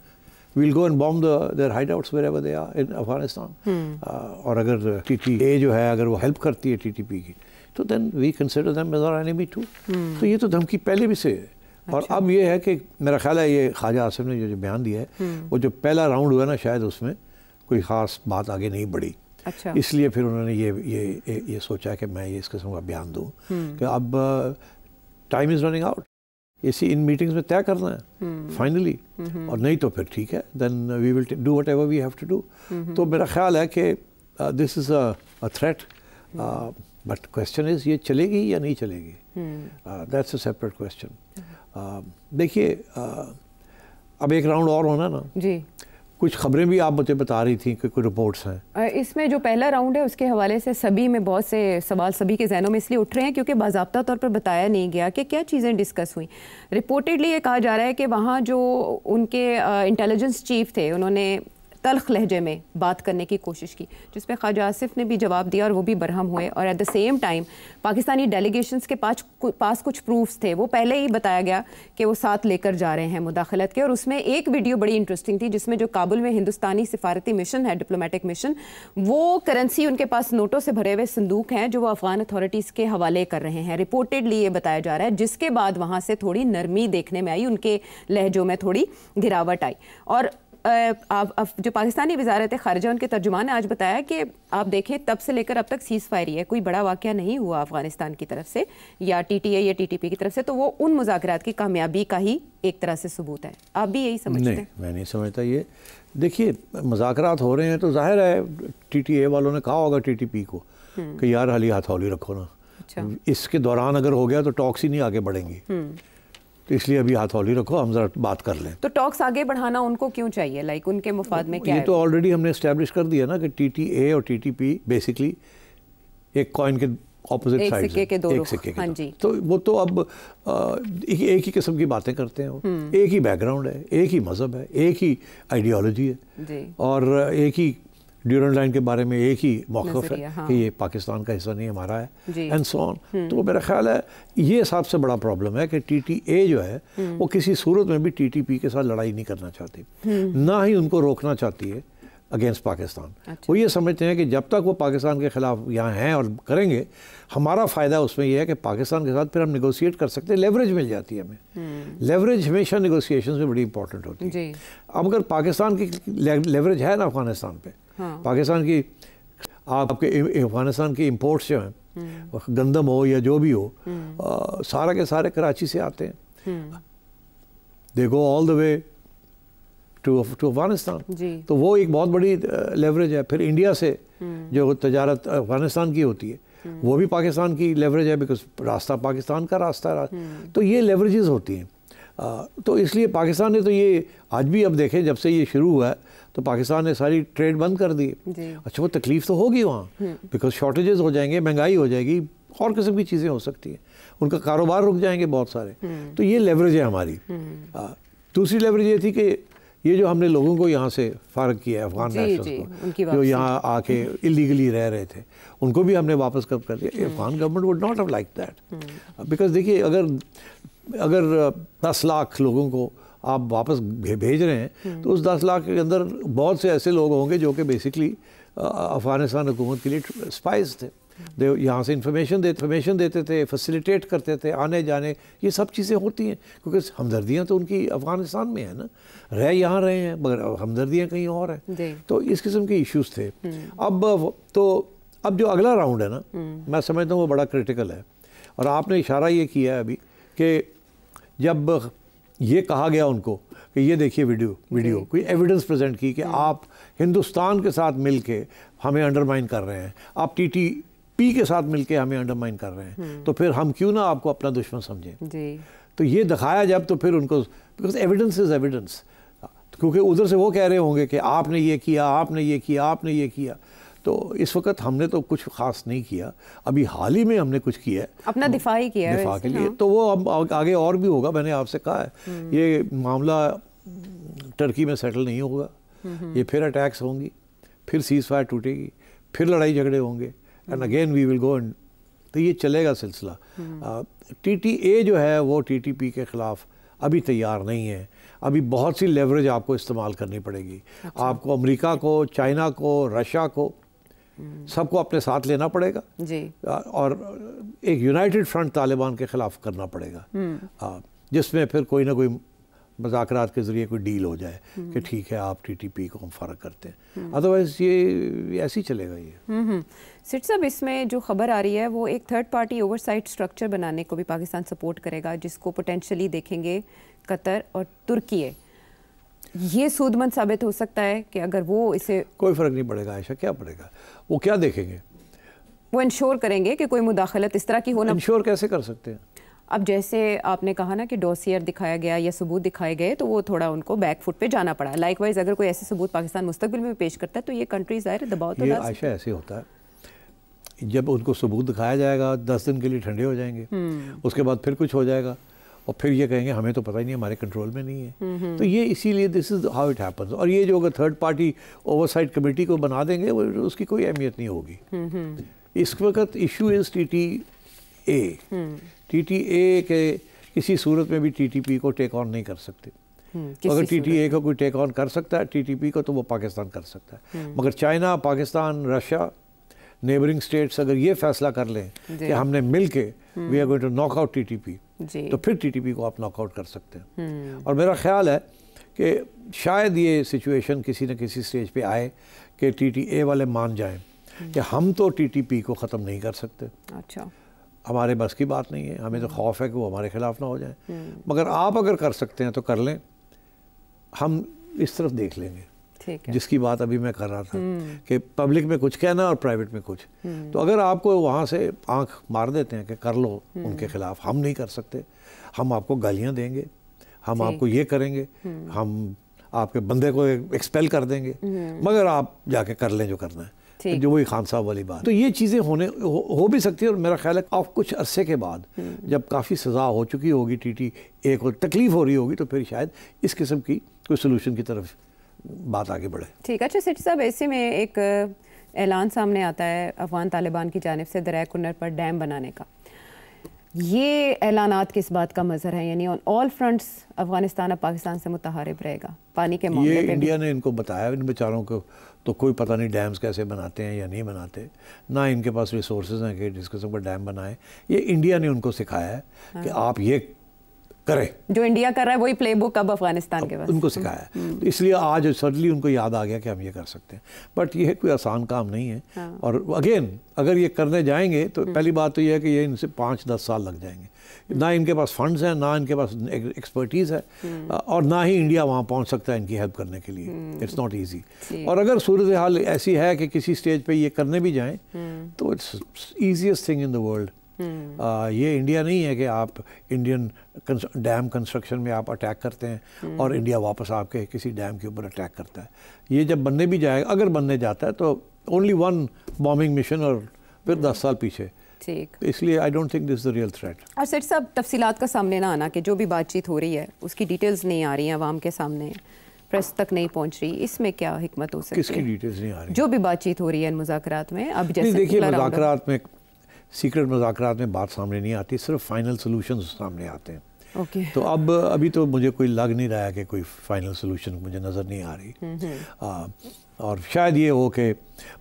will go and bomb their hideouts wherever they are in Afghanistan. और अगर टीटीए जो है अगर वो हेल्प करती है टीटीपी की तो then we consider them as our enemy too. तो ये तो धमकी पहले भी से है। और अब ये है कि मेरा ख्याल है ये ख्वाजा आसिफ ने जो बयान दिया है वो जो पहला राउंड हुआ ना शायद उसमें कोई ख़ास बात आगे नहीं बढ़ी। अच्छा। इसलिए फिर उन्होंने ये सोचा कि मैं ये इस किस्म का बयान दूँ कि अब टाइम इज़ रनिंग आउट, इसी इन मीटिंग्स में तय करना है फाइनली, और नहीं तो फिर ठीक है then we will do whatever we have to do. तो मेरा ख्याल है कि this is a threat, but question is ये चलेगी या नहीं चलेगी, दैट्स अ सेपरेट क्वेश्चन। देखिए अब एक राउंड और होना ना जी। कुछ खबरें भी आप मुझे बता रही थी कि कोई रिपोर्ट्स हैं इसमें जो पहला राउंड है उसके हवाले से सभी में बहुत से सवाल सभी के जहनों में इसलिए उठ रहे हैं क्योंकि बाज़ाब्ता तौर पर बताया नहीं गया कि क्या चीज़ें डिस्कस हुई। रिपोर्टेडली ये कहा जा रहा है कि वहाँ जो उनके इंटेलिजेंस चीफ थे उन्होंने तल्ख लहजे में बात करने की कोशिश की, जिस पे ख्वाजा आसिफ ने भी जवाब दिया और वो भी बरहम हुए। और at the same time Pakistani delegations के पास कुछ प्रूफ्स थे, वो पहले ही बताया गया कि वो साथ लेकर जा रहे हैं मुदाखलत के। और उसमें एक वीडियो बड़ी इंटरेस्टिंग थी जिसमें जो काबुल में हिंदुस्तानी सिफारती मिशन है, डिप्लोमेटिक मिशन, वो करेंसी उनके पास नोटों से भरे हुए संदूक हैं जो वो अफगान अथॉरिटीज़ के हवाले कर रहे हैं। रिपोर्टेडली ये बताया जा रहा है, जिसके बाद वहाँ से थोड़ी नरमी देखने में आई, उनके लहजों में थोड़ी गिरावट आई। और आप जो पाकिस्तानी वज़ारत ख़ारिजा उनके तर्जुमान ने आज बताया कि आप देखें तब से लेकर अब तक सीज़ फायर ही है, कोई बड़ा वाक़या नहीं हुआ अफ़गानिस्तान की तरफ से या टीटीए या टीटीपी की तरफ से, तो वो उन मुज़ाकरात की कामयाबी का ही एक तरह से सबूत है। आप भी यही समझते हैं? नहीं, मैं नहीं समझता ये। देखिए मुज़ाकरात हो रहे हैं तो जाहिर है टीटीए वालों ने कहा होगा टीटीपी को कि यार हाली हथौली रखो ना। अच्छा। इसके दौरान अगर हो गया तो टॉक्स ही नहीं आगे बढ़ेंगी, तो इसलिए अभी हथौली रखो, हम जरा बात कर लें। तो टॉक्स आगे बढ़ाना उनको क्यों चाहिए? लाइक उनके मुफाद में क्या ये तो ऑलरेडी हमने एस्टेब्लिश कर दिया ना कि टीटीए और टीटीपी बेसिकली एक कॉइन के ऑपोजिट साइड, एक सिक्के के। हाँ जी। तो वो तो अब एक ही किस्म की बातें करते हैं, एक ही बैकग्राउंड है, एक ही मजहब है, एक ही आइडियोलॉजी है और एक ही ड्यूरेंट लाइन के बारे में एक ही मौक़िफ़ है। हाँ। कि ये पाकिस्तान का हिस्सा नहीं हमारा है एंड सो ऑन। तो मेरा ख्याल है ये सबसे बड़ा प्रॉब्लम है कि टीटीए जो है वो किसी सूरत में भी टीटीपी के साथ लड़ाई नहीं करना चाहती, ना ही उनको रोकना चाहती है अगेंस्ट पाकिस्तान। अच्छा। वो ये समझते हैं कि जब तक वो पाकिस्तान के ख़िलाफ़ यहाँ हैं और करेंगे, हमारा फ़ायदा उसमें यह है कि पाकिस्तान के साथ फिर हम नेगोशिएट कर सकते हैं, लेवरेज मिल जाती है हमें। लेवरेज हमेशा नेगोशिएशन में बड़ी इंपॉर्टेंट होती है। अब अगर पाकिस्तान की लेवरेज है ना अफगानिस्तान पे, हाँ। पाकिस्तान की आपके अफगानिस्तान की इम्पोर्ट्स जो हैं, गंदम हो या जो भी हो, सारा के सारे कराची से आते हैं, they go all the way to Afghanistan. तो वो एक बहुत बड़ी लेवरेज है। फिर इंडिया से जो तजारत अफगानिस्तान की होती है वो भी पाकिस्तान की लेवरेज है, बिकॉज रास्ता पाकिस्तान का रास्ता है। तो ये लेवरेजेस होती हैं। तो इसलिए पाकिस्तान ने तो ये आज भी, अब देखें जब से ये शुरू हुआ है तो पाकिस्तान ने सारी ट्रेड बंद कर दी। अच्छा, वो तकलीफ तो होगी वहाँ, बिकॉज शॉर्टेजेस हो जाएंगे, महंगाई हो जाएगी, और किस्म की चीज़ें हो सकती हैं, उनका कारोबार रुक जाएंगे बहुत सारे। तो ये लेवरेज है हमारी। दूसरी लेवरेज ये थी कि ये जो हमने लोगों को यहाँ से फ़ारग किया है, अफगान नेशनल्स को जो यहाँ आके इलीगली रह रहे थे, उनको भी हमने वापस कब कर दिया। Afghan government would not have like that, because देखिए अगर 10 लाख लोगों को आप वापस भेज रहे हैं तो उस 10 लाख के अंदर बहुत से ऐसे लोग होंगे जो कि बेसिकली अफ़गानिस्तान हुकूमत के लिए स्पाइस थे। यहाँ से इंफॉर्मेशन देते थे, फैसिलिटेट करते थे आने जाने, ये सब चीज़ें होती हैं क्योंकि हमदर्दियाँ तो उनकी अफ़गानिस्तान में है ना, रह यहाँ रहे हैं मगर हमदर्दियाँ कहीं और हैं। तो इस किस्म के इश्यूज़ थे। अब जो अगला राउंड है ना, मैं समझता हूँ वो बड़ा क्रिटिकल है। और आपने इशारा ये किया है अभी कि जब ये कहा गया उनको कि ये देखिए वीडियो कोई एविडेंस प्रेजेंट की कि आप हिंदुस्तान के साथ मिलके हमें अंडरमाइन कर रहे हैं, आप TTP के साथ मिलके हमें अंडरमाइन कर रहे हैं, तो फिर हम क्यों ना आपको अपना दुश्मन समझें जी। तो ये दिखाया जब, तो फिर उनको, बिकॉज एविडेंस इज एविडेंस, क्योंकि उधर से वो कह रहे होंगे कि आपने ये किया, आपने ये किया, आपने ये किया। तो इस वक्त हमने तो कुछ खास नहीं किया, अभी हाल ही में हमने कुछ किया है, अपना दिफा ही किया है दिफा के लिए। तो वो अब आगे और भी होगा, मैंने आपसे कहा है ये मामला टर्की में सेटल नहीं होगा, ये फिर अटैक्स होंगी, फिर सीज फायर टूटेगी, फिर लड़ाई झगड़े होंगे, and again we will go and, तो ये चलेगा सिलसिला। TTA जो है वो TTP के ख़िलाफ़ अभी तैयार नहीं है, अभी बहुत सी लेवरेज आपको इस्तेमाल करनी पड़ेगी। अच्छा। आपको अमेरिका को, चाइना को, रशिया को, सबको अपने साथ लेना पड़ेगा जी। और एक यूनाइटेड फ्रंट तालिबान के ख़िलाफ़ करना पड़ेगा, जिसमें फिर कोई ना कोई मुज़ाकरात के ज़रिए कोई डील हो जाए कि ठीक है आप TTP को हम फ़र्क करते हैं, अदरवाइज़ ये ऐसे ही चलेगा ये। सिट साहब, इसमें जो खबर आ रही है वो एक थर्ड पार्टी ओवरसाइट स्ट्रक्चर बनाने को भी पाकिस्तान सपोर्ट करेगा, जिसको पोटेंशियली देखेंगे कतर और तुर्की। ये सूदमंद साबित हो सकता है कि अगर वो इसे, कोई फ़र्क नहीं पड़ेगा आयशा, क्या पड़ेगा, वो क्या देखेंगे, वो इंश्योर करेंगे कि कोई मुदाखलत इस तरह की हो ना। इंश्योर कैसे कर सकते हैं? अब जैसे आपने कहा ना कि डॉसियर दिखाया गया या सबूत दिखाए गए, तो वो थोड़ा उनको बैक फुट पे जाना पड़ा। लाइकवाइज अगर कोई ऐसे सबूत पाकिस्तान मुस्तकबिल में पेश करता है तो ये कंट्री ज़ाहिर दबाव तो डाल सकती है। आयशा ऐसे होता है, जब उनको सबूत दिखाया जाएगा 10 दिन के लिए ठंडे हो जाएंगे, उसके बाद फिर कुछ हो जाएगा और फिर ये कहेंगे हमें तो पता ही नहीं, हमारे कंट्रोल में नहीं है। तो ये इसीलिए this is how it happens. और ये जो अगर थर्ड पार्टी ओवरसाइट कमेटी को बना देंगे वो उसकी कोई अहमियत नहीं होगी। इस वक्त इशू इज़ TTA के किसी सूरत में भी TTP को टेक ऑन नहीं कर सकते। तो अगर TTA को कोई टेक ऑन कर सकता है TTP को, तो वो पाकिस्तान कर सकता है। मगर China, Pakistan, Russia, neighbouring states अगर ये फैसला कर लें कि हमने मिल के we are going to knock out TTP, तो फिर TTP को आप नॉकआउट कर सकते हैं। और मेरा ख्याल है कि शायद ये सिचुएशन किसी न किसी स्टेज पे आए कि TTA वाले मान जाएं कि हम तो TTP को ख़त्म नहीं कर सकते। अच्छा, हमारे बस की बात नहीं है, हमें तो खौफ है कि वो हमारे खिलाफ ना हो जाए, मगर आप अगर कर सकते हैं तो कर लें, हम इस तरफ देख लेंगे। ठीक है। जिसकी बात अभी मैं कर रहा था कि पब्लिक में कुछ कहना और प्राइवेट में कुछ, तो अगर आपको वहाँ से आंख मार देते हैं कि कर लो उनके खिलाफ, हम नहीं कर सकते, हम आपको गालियाँ देंगे, हम आपको ये करेंगे, हम आपके बंदे को एक्सपेल कर देंगे, मगर आप जाके कर लें जो करना है, जो वही खान साहब वाली बात। तो ये चीज़ें हो भी सकती है। और मेरा ख्याल है आप कुछ अरसे के बाद जब काफ़ी सज़ा हो चुकी होगी, TTA को तकलीफ़ हो रही होगी, तो फिर शायद इस किस्म की कोई सोल्यूशन की तरफ बात आगे बढ़े। ठीक है। अच्छा सिटी साहब, ऐसे में एक ऐलान सामने आता है अफगान तालिबान की जानिब से दरिया कुन्नर पर डैम बनाने का। ये ऐलानात किस बात का मज़हर है? यानी ऑन ऑल फ्रंट्स अफगानिस्तान अब पाकिस्तान से मुतहारिब रहेगा पानी के मामले पे। ये इंडिया ने इनको बताया, इन बेचारों को तो कोई पता नहीं डैम्स कैसे बनाते हैं या नहीं बनाते, ना इनके पास रिसोर्सेज हैं कि जिस किस्म का डैम बनाए। ये इंडिया ने उनको सिखाया है कि आप ये करें, जो इंडिया कर रहा है वही प्लेबुक अब अफगानिस्तान के पास उनको सिखाया है। तो इसलिए आज सडनली उनको याद आ गया कि हम ये कर सकते हैं, बट ये कोई आसान काम नहीं है। और अगेन अगर ये करने जाएंगे तो पहली बात तो ये है कि ये इनसे 5-10 साल लग जाएंगे। ना इनके पास फंड्स हैं, ना इनके पास एक्सपर्टीज़ है, और ना ही इंडिया वहाँ पहुँच सकता है इनकी हेल्प करने के लिए। It's not easy. और अगर सूरत हाल ऐसी है कि किसी स्टेज पे ये करने भी जाएं तो it's easiest thing in the world. ये इंडिया नहीं है कि आप इंडियन डैम कंस्ट्रक्शन में आप अटैक करते हैं और इंडिया वापस आपके किसी डैम के ऊपर अटैक करता है। ये जब बनने भी जाएगा, अगर बनने जाता है तो ओनली 1 बॉम्बिंग मिशन और फिर 10 साल पीछे। ठीक, इसलिए I don't think this is the real threat. और सेठ साहब, तफसीलात का सामने ना आना कि जो भी बातचीत हो रही है उसकी डिटेल्स नहीं आ रही हैं आवाम के सामने, प्रेस तक नहीं पहुंच रही, इसमें क्या हिकमत हो सकती है? किसकी डिटेल्स नहीं आ रही? जो भी बातचीत हो रही है मुज़ाकरात में। अब जैसे देखिए, मुज़ाकरात में सीक्रेट मुज़ाकरात में बात सामने नहीं आती, सिर्फ फाइनल सोल्यूशन सामने आते हैं। तो अब अभी तो मुझे कोई लग नहीं रहा है कि कोई फाइनल सोल्यूशन मुझे नज़र नहीं आ रही। और शायद ये हो कि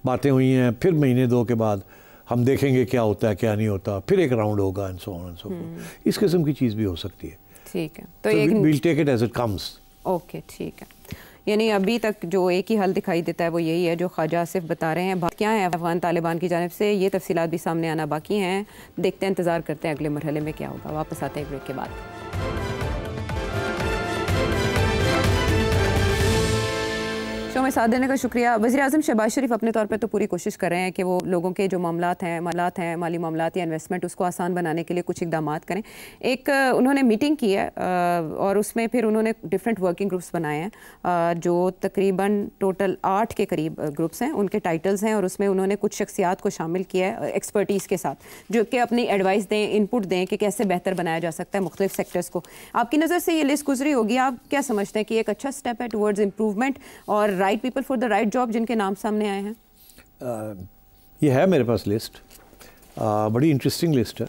बातें हुई हैं, फिर महीने 2 के बाद हम देखेंगे क्या होता है क्या नहीं होता, फिर एक राउंड होगा and so on and so fourth. इस किस्म की चीज़ भी हो सकती है। ठीक है, तो we'll take it as it comes. Okay, ठीक है। यानी अभी तक जो एक ही हल दिखाई देता है वो यही है जो ख्वाजा आसिफ बता रहे हैं। क्या है अफगान तालिबान की जानिब से, ये तफसीलात भी सामने आना बाकी हैं। देखते हैं, इंतज़ार करते हैं अगले मरहले में क्या होगा। वापस आते हैं ब्रेक के बाद। हमें साथ देने का शुक्रिया। वज़ीर-ए-आज़म शहबाज शरीफ अपने तौर पे तो पूरी कोशिश कर रहे हैं कि वो लोगों के जो मामलात हैं माली मामलात या इन्वेस्टमेंट उसको आसान बनाने के लिए कुछ इक़दामात करें। एक उन्होंने मीटिंग की है और उसमें फिर उन्होंने डिफरेंट वर्किंग ग्रुप्स बनाए हैं जो तकरीबन टोटल 8 के करीब ग्रुप्स हैं, उनके टाइटल्स हैं और उसमें उन्होंने कुछ शख्सियात को शामिल किया है एक्सपर्टीज़ के साथ, जो कि अपनी एडवाइस दें, इनपुट दें कि कैसे बेहतर बनाया जा सकता है मुख्तलिफ सेक्टर्स को। आपकी नज़र से ये लिस्ट गुजरी होगी, आप क्या समझते हैं कि एक अच्छा स्टेप है टुवर्ड्स इम्प्रूवमेंट और right people for the right job जिनके नाम सामने आए हैं? ये है मेरे पास लिस्ट, बड़ी इंटरेस्टिंग लिस्ट है।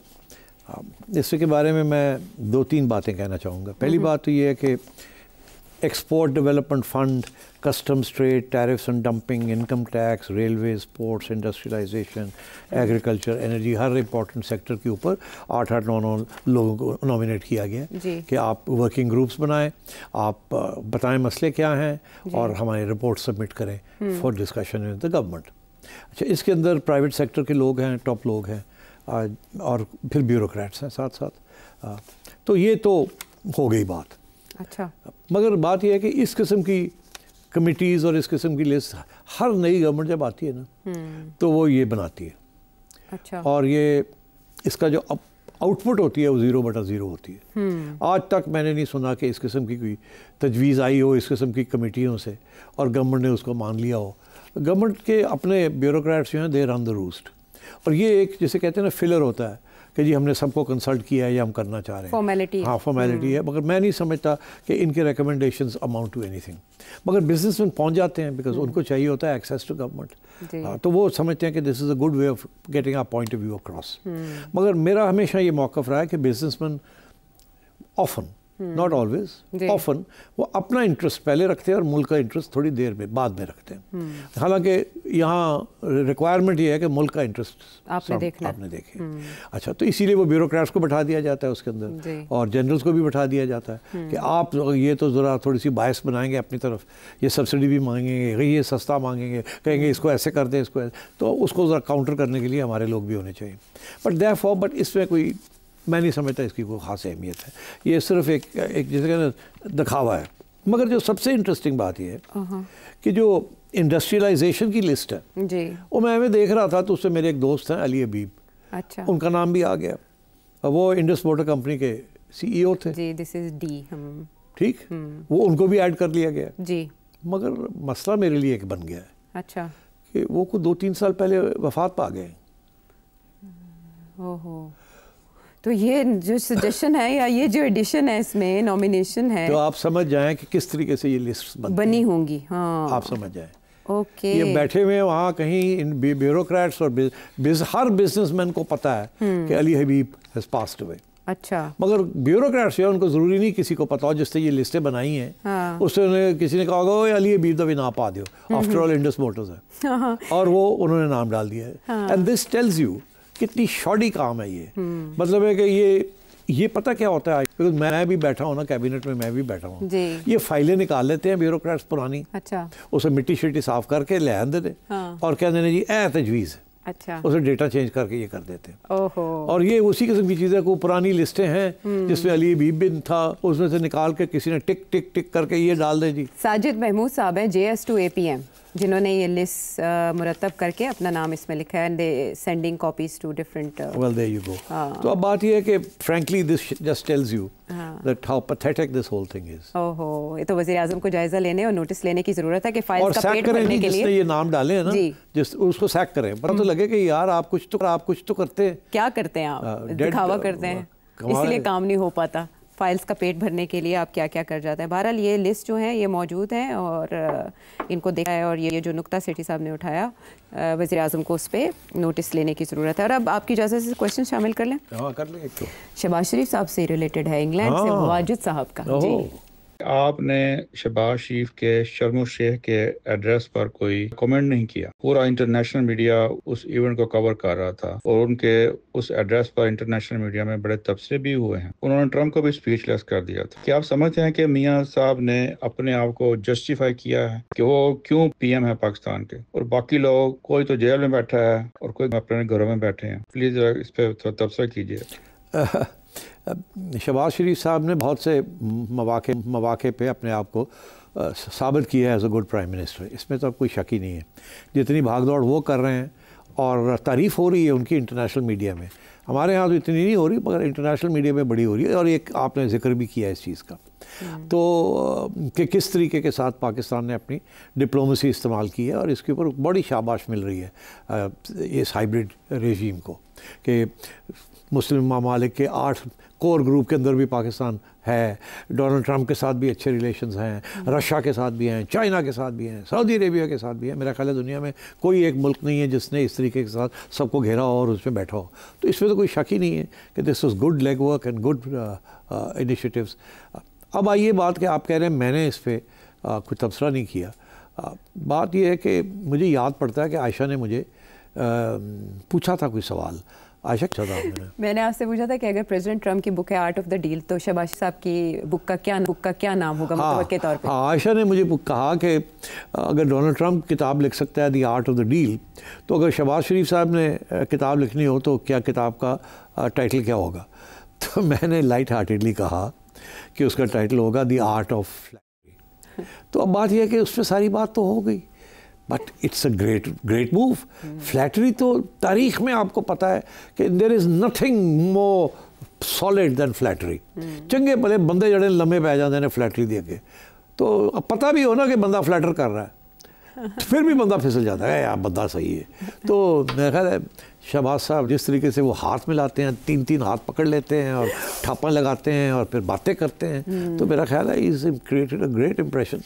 इसके बारे में मैं 2-3 बातें कहना चाहूँगा। पहली बात तो ये है कि export development fund, customs trade, tariffs and dumping, income tax, railway, sports, industrialisation, agriculture, energy, हर इंपॉर्टेंट सेक्टर के ऊपर 8-8, 9-9 लोगों को नॉमिनेट किया गया है कि आप वर्किंग ग्रुप्स बनाएं, आप बताएं मसले क्या हैं और हमारी रिपोर्ट सबमिट करें for discussion with the government. अच्छा, इसके अंदर प्राइवेट सेक्टर के लोग हैं, टॉप लोग हैं और फिर ब्यूरोक्रेट्स हैं साथ साथ। तो ये तो हो गई बात। अच्छा, मगर बात यह है कि इस किस्म की कमिटीज़ और इस किस्म की लिस्ट हर नई गवर्नमेंट जब आती है ना तो वो ये बनाती है। अच्छा, और ये इसका जो आउटपुट होती है वो 0/0 होती है। आज तक मैंने नहीं सुना कि इस किस्म की कोई तजवीज़ आई हो इस किस्म की कमेटियों से और गवर्नमेंट ने उसको मान लिया हो। गवर्नमेंट के अपने ब्यूरोक्रेट्स जो हैं दे रन द रूस्ट, और ये एक जिसे कहते हैं ना फिलर होता है कि जी हमने सबको कंसल्ट किया है या हम करना चाह रहे हैं, फॉर्मेलिटी। हाँ, फॉर्मेलिटी है। मगर मैं नहीं समझता कि इनके रिकमेंडेशंस अमाउंट टू एनीथिंग। मगर बिजनेसमैन पहुंच जाते हैं बिकॉज उनको चाहिए होता है एक्सेस टू गवर्नमेंट, तो वो समझते हैं कि this is a good way of getting our point of view across. मगर मेरा हमेशा ये मौक़िफ़ रहा है कि businessman often, not always, often वो अपना इंटरेस्ट पहले रखते हैं और मुल्क का इंटरेस्ट थोड़ी देर में बाद में रखते हैं। हालांकि यहाँ रिक्वायरमेंट ये है कि मुल्क का इंटरेस्ट आपने देखे। अच्छा, तो इसीलिए वो ब्यूरोक्रेट्स को बैठा दिया जाता है उसके अंदर और जनरल्स को भी बैठा दिया जाता है कि आप ये तो ज़रा थोड़ी सी बायस बनाएंगे अपनी तरफ, ये सब्सिडी भी मांगेंगे, ये सस्ता मांगेंगे, कहेंगे इसको ऐसे कर दें, इसको तो उसको ज़रा काउंटर करने के लिए हमारे लोग भी होने चाहिए। बट इसमें कोई, मैं नहीं समझता इसकी कोई ख़ास अहमियत है। ये सिर्फ एक जैसे कहना दिखावा है। मगर जो सबसे इंटरेस्टिंग बात ये है कि जो इंडस्ट्रियलाइजेशन की लिस्ट है जी, वो मैं देख रहा था तो उससे मेरे एक दोस्त हैं अली हबीब, अच्छा, उनका नाम भी आ गया। वो इंडस मोटर कंपनी के CEO थे जी, दिस इज डी, ठीक, वो उनको भी ऐड कर लिया गया जी। मगर मसला मेरे लिए एक बन गया है, अच्छा, कि वो को 2-3 साल पहले वफात पा गए। ओहो, तो ये जो सजेशन है या ये जो एडिशन है इसमें नॉमिनेशन है, तो आप समझ जाएं कि किस तरीके से ये लिस्ट बनी होंगी। हाँ, आप समझ जाएं। ओके, ये बैठे हुए वहाँ कहीं इन ब्यूरोक्रेट्स और हर बिजनेसमैन को पता है कि अली हबीब हैज पास्ड अवे। अच्छा, मगर ब्यूरोक्रेट्स है उनको ज़रूरी नहीं किसी को पता हो, जिससे ये लिस्टें बनाई हैं। हाँ, उससे किसी ने कहा होगा अली हबीब दबे ना पा दो, आफ्टर ऑल इंडस मोटर्स है और वो उन्होंने नाम डाल दिया है। एंड दिस टेल्स यू कितनी शॉडी काम है ये। मतलब है कि ये पता क्या होता है, बिकॉज मैं भी बैठा हूँ ना कैबिनेट में, मैं भी बैठा हूँ, ये फाइलें निकाल लेते हैं ब्यूरोक्रेट्स पुरानी, अच्छा, उसे मिट्टी शिट्टी साफ करके ले आते थे और क्या देने जी तजवीज़, अच्छा, उसे डेटा चेंज करके ये कर देते हैं। ओहो, और ये उसी किस्म की चीज़ें को पुरानी लिस्टें हैं जिसमें अली हबीब बिन था, उसमें से निकाल के किसी ने टिक टिक टिक करके ये डाल दे जी। साजिद महमूद साहब हैं JS2 APM जिन्होंने ये लिस्ट मुरतब करके अपना नाम इसमें लिखा है, and sending copies to different. Well there you go. तो अब बात ये है कि frankly this just tells you that how pathetic this whole thing is. ओहो, ये तो वज़ीर आज़म को जायजा लेने और नोटिस लेने की जरूरत है कि फाइल्स का पेट भरने के लिए जिसने ये नाम डाले हैं ना, जिस उसको सैक करें। पता तो लगे कि यार आप कुछ तो करते हैं। क्या करते हैं आप? दिखावा करते हैं, इसलिए काम नहीं हो पाता। फाइल्स का पेट भरने के लिए आप क्या क्या कर जाते हैं। बहरहाल ये लिस्ट जो है ये मौजूद है और इनको देखा है, और ये जो नुक्ता सेठी साहब ने उठाया वज़ीर आज़म को उस पर नोटिस लेने की ज़रूरत है। और अब आपकी इजाज़त से क्वेश्चन शामिल कर लें। हाँ, कर लें। एक तो शहबाज शरीफ साहब से रिलेटेड है, इंग्लैंड से वाजिद साहब का। जी, आपने शहबाज शरीफ के शर्म शेख के एड्रेस पर कोई कमेंट नहीं किया। पूरा इंटरनेशनल मीडिया उस इवेंट को कवर कर रहा था और उनके उस एड्रेस पर इंटरनेशनल मीडिया में बड़े तबसरे भी हुए हैं। उन्होंने ट्रंप को भी स्पीचलेस कर दिया था। क्या आप समझते हैं कि मियां साहब ने अपने आप को जस्टिफाई किया है कि वो क्यों PM है पाकिस्तान के, और बाकी लोग कोई तो जेल में बैठा है और कोई अपने घरों में बैठे हैं? प्लीज इस पर थोड़ा तबसरा कीजिए। शहबाज शरीफ साहब ने बहुत से मौके पे अपने आप को साबित किया है as a good prime minister, इसमें तो अब कोई शक ही नहीं है। जितनी भागदौड़ वो कर रहे हैं और तारीफ़ हो रही है उनकी इंटरनेशनल मीडिया में, हमारे यहाँ तो इतनी नहीं हो रही मगर इंटरनेशनल मीडिया में बड़ी हो रही है। और एक आपने जिक्र भी किया इस चीज़ का, तो कि किस तरीके के साथ पाकिस्तान ने अपनी डिप्लोमेसी इस्तेमाल की है और इसके ऊपर बड़ी शाबाश मिल रही है इस हाइब्रिड रेजीम को, कि मुस्लिम ममालिक के 8 कोर ग्रुप के अंदर भी पाकिस्तान है, डोनाल्ड ट्रंप के साथ भी अच्छे रिलेशंस हैं, रशिया के साथ भी हैं, चाइना के साथ भी हैं, सऊदी अरेबिया के साथ भी हैं। मेरा ख्याल है दुनिया में कोई एक मुल्क नहीं है जिसने इस तरीके के साथ सबको घेरा हो और उसमें बैठा हो। तो इसमें तो कोई शक ही नहीं है कि this was good leg work and good initiatives. अब आइए बात कि आप कह रहे हैं मैंने इस पर कुछ तबसरा नहीं किया। बात यह है कि मुझे याद पड़ता है कि आयशा ने मुझे पूछा था कोई सवाल। आयशा मैंने आपसे पूछा था कि अगर प्रेसिडेंट ट्रम्प की बुक है आर्ट ऑफ द डील, तो शहबाज साहब की बुक का क्या नाम होगा मतलब के तौर पे? हाँ, आयशा ने मुझे कहा कि अगर डोनाल्ड ट्रंप किताब लिख सकता है the art of the deal, तो अगर शहबाज शरीफ साहब ने किताब लिखनी हो तो क्या किताब का टाइटल क्या होगा? तो मैंने लाइट हार्टेडली कहा कि उसका टाइटल होगा द आर्ट ऑफ फ्लैटरी। तो अब बात यह है कि उस पर सारी बात तो हो गई, but it's a great move. Flattery तो तारीख में आपको पता है कि there is nothing more solid than flattery. चंगे भले बंदे जड़े लम्बे पै जाते हैं फ्लैटरी दे के, तो अब पता भी हो ना कि बंदा फ्लैटर कर रहा है, फिर भी बंदा फिसल जाता है यार बंदा सही है। तो मेरा ख्याल है शहबाज साहब जिस तरीके से वो हाथ मिलाते हैं, 3 हाथ पकड़ लेते हैं और ठापा लगाते हैं और फिर बातें करते हैं, तो मेरा ख्याल है is created a great impression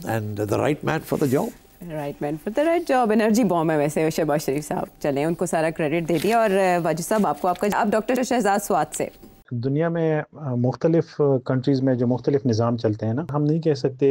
and the right man for the job. Right man for the right job. Energy bomb है वैसे शहबाज शरीफ साहब, चलें उनको सारा क्रेडिट दे दिया। और वाजिद साहब आप डॉक्टर शहजाद स्वात से, दुनिया में मुख्तलिफ कंट्रीज़ में जो मुख्तलिफ निज़ाम चलते हैं ना, हम नहीं कह सकते